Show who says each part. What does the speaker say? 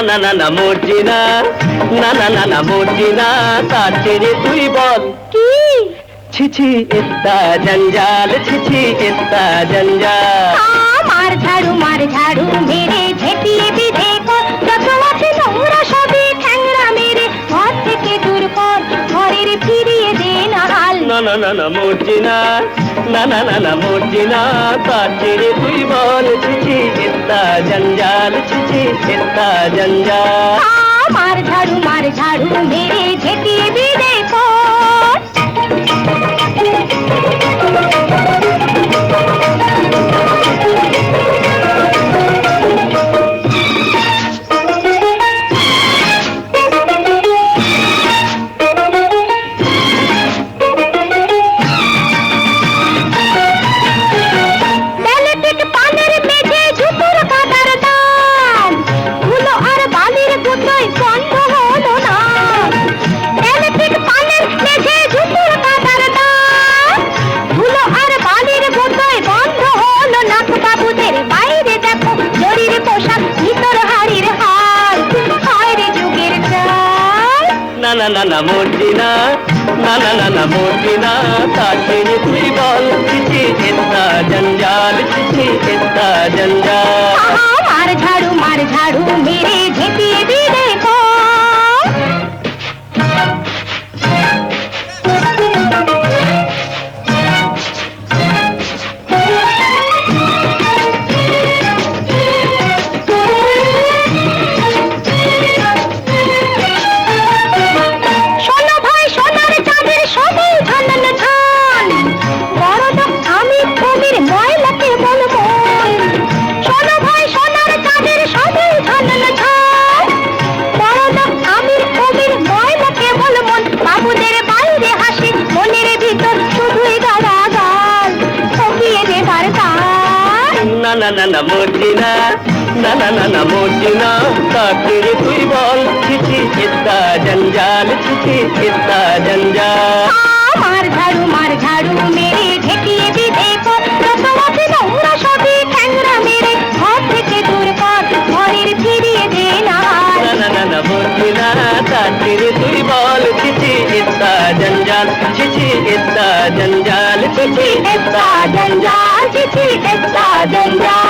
Speaker 1: না না না মর্জিনা, না না না না মর্জিনা, তার চেয়ে তুই বল
Speaker 2: কি?
Speaker 1: ছিছি ইত্তা জঞ্জাল, ছিছি ইত্তা জঞ্জাল।
Speaker 2: মার ঝাড়ু মেরে ঝেঁটিয়ে বিধে কর, যত আছে নোংরা সবই ঠ্যাংরা মেরে ঘর থেকে দূর কর, ঘরের ফিরিয়ে দে না হাল।
Speaker 1: না না না না মর্জিনা, না না না না মর্জিনা, তার চেয়ে তুই বল ছিছি ইত্তা জঞ্জাল, ছিছি ইত্তা জঞ্জাল।
Speaker 2: মার ঝাড়ু মেরে ঝেঁটিয়ে বিধে কর।
Speaker 1: না না না না মর্জিনা, না না না না মর্জিনা, তার চেয়ে তুই বল ছিছি ইত্তা জঞ্জাল, ছিছি ইত্তা জঞ্জাল।
Speaker 2: মার ঝাড়ু মেরে ঝেঁটিয়ে বিধে কর।
Speaker 1: না না না না মর্জিনা, না না না না মর্জিনা, তার চেয়ে তুই বল ছিছি ইত্তা জঞ্জাল, ছিছি ইত্তা জঞ্জাল।
Speaker 2: মার ঝাড়ু মেরে ঝেঁটিয়ে বিধে কর, যত আছে নোংরা সবই ঠ্যাংরা মেরে ঘর থেকে দূর কর, ঘরের ফিরিয়ে দে না হাল।
Speaker 1: না না না না মর্জিনা, তার চেয়ে তুই বল ছিছি ইত্তা জঞ্জাল, ছিছি ইত্তা জঞ্জাল, ছিছি ইত্তা জঞ্জাল,
Speaker 2: ছিছি ইত্তা জঞ্জাল।